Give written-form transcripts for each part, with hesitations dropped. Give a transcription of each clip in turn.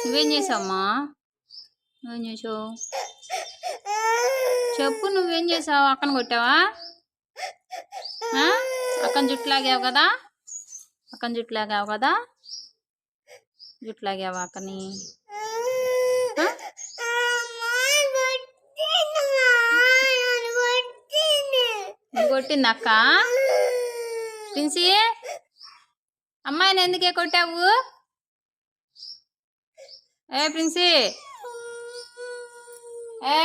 నువ్వేం చేసావమ్మా? నువ్వేం చేసావు చెప్పు. నువ్వేం చేసావు? అక్కను కొట్టావా? అక్కని జుట్టు లాగావు కదా? అక్కని జుట్టు లాగావు కదా? జుట్టు లాగావా అక్కని? నువ్వు కొట్టింది అక్క? ప్రిన్సీ, అమ్మాయిని ఎందుకే కొట్టావు? ఏ ప్రిన్సీ, ఏ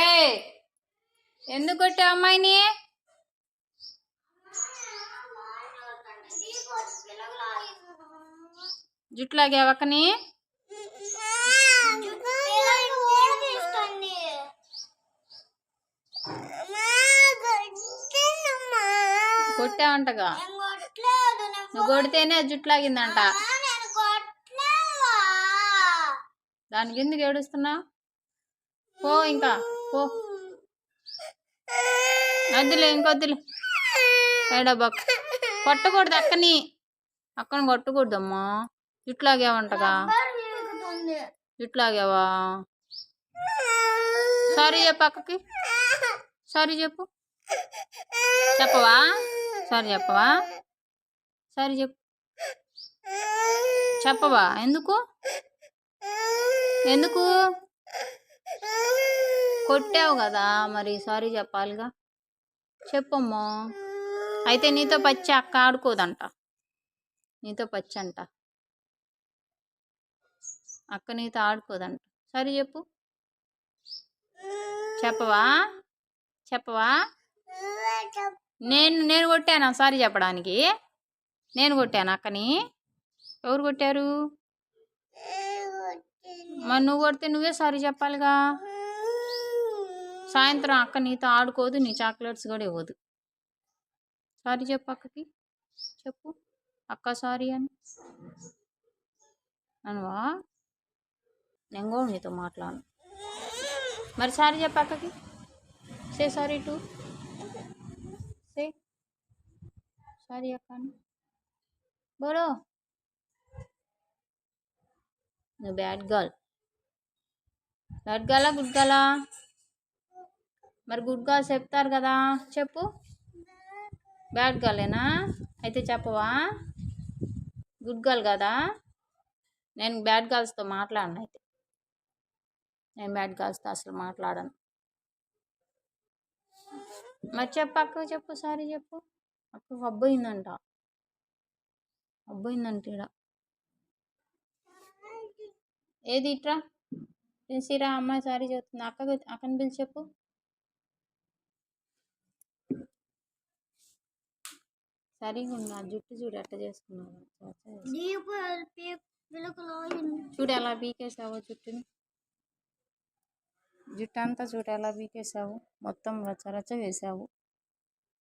ఎందుకు కొట్టావు అమ్మాయిని? జుట్టు లాగావు అక్కని? కొట్టావంటగా? నువ్వు కొడితేనే జుట్టు లాగిందంట. దానికి ఎందుకు ఏడుస్తున్నావు? పో ఇంకా పో. వద్దులే, ఇంకొద్దులే. ఏడబాక్. కొట్టకూడదు అక్కని. అక్కని కొట్టకూడదమ్మా. జుట్టు లాగావంటగా? జుట్టు లాగావా? సారీ చెప్పు అక్కకి. సారీ చెప్పు. చెప్పవా? సారీ చెప్పవా? సారీ చెప్పు. చెప్పవా? ఎందుకు ఎందుకు కొట్టావు కదా, మరి సారీ చెప్పాలిగా. చెప్పమ్మా. అయితే నీతో పచ్చి అక్క ఆడుకోదంట. నీతో పచ్చి అంట అక్క, నీతో ఆడుకోదంట. సారీ చెప్పు. చెప్పవా? చెప్పవా? నేను కొట్టానా సారీ చెప్పడానికి? నేను కొట్టాను అక్కని? ఎవరు కొట్టారు? మరి నువ్వు కొడితే నువ్వే సారీ చెప్పాలిగా. సాయంత్రం అక్క నీతో ఆడుకోదు, నీ చాక్లెట్స్ కూడా ఇవ్వదు. సారీ చెప్పు అక్కకి. చెప్పు అక్క సారీ అని అనువా? నేను కూడా నీతో మాట్లాడను. మరి సారీ చెప్పు అక్కకి. Say sorry to say sorry అక్క అని బోలో. నువ్వు బ్యాడ్ గర్ల్. బ్యాడ్ గర్లా గుడ్ గర్లా? మరి గుడ్ గర్ల్ చెప్తారు కదా, చెప్పు. బ్యాడ్ గర్లేనా? అయితే చెప్పవా? గుడ్ గర్ల్ కదా? నేను బ్యాడ్ గర్ల్స్తో మాట్లాడను. అయితే నేను బ్యాడ్ గర్ల్స్తో అసలు మాట్లాడను. మరి చెప్పు అక్క, చెప్పు సారీ చెప్పు. అక్కకు అబ్బోయిందంట. అబ్బోయిందంట ఈడ. ఏది ఇట్రా ప్రిన్సీరా, అమ్మాయి సారీ చెప్తుంది. అక్కని పిలిచి చెప్పు. సరిగా ఉంది. ఆ జుట్టు చూడు ఎట్ట చేసుకున్నావు. చూడు ఎలా పీకేసావు జుట్టుని. జుట్టు అంతా చూడు ఎలా పీకేసావు. మొత్తం రచ్చరచ్చ వేసావు.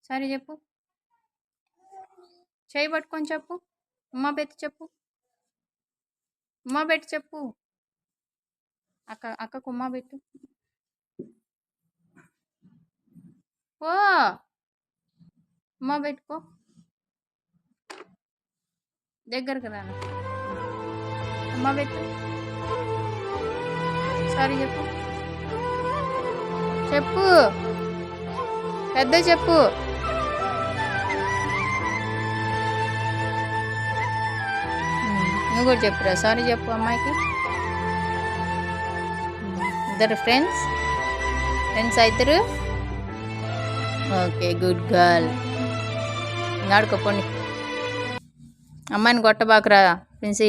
సరే చెప్పు. చేయి పట్టుకొని చెప్పు. ఉమ్మా పెట్టి చెప్పు. ఉమ్మా పెట్టి చెప్పు. అక్కకు ఉమ్మా పెట్టు. ఓ ఉమ్మా పెట్టుకో. దగ్గరకు రాను. ఉమ్మా పెట్టు. సారీ చెప్పు. చెప్పు పెద్ద చెప్పు. నువ్వు కూడా చెప్పురా సారీ చెప్పు అమ్మాయికి. ఇద్దరు ఫ్రెండ్స్ ఇద్దరు. Okay good girl. ఆడుకోపోండి. అమ్మాయిని కొట్టబాకురా ప్రిన్సీ.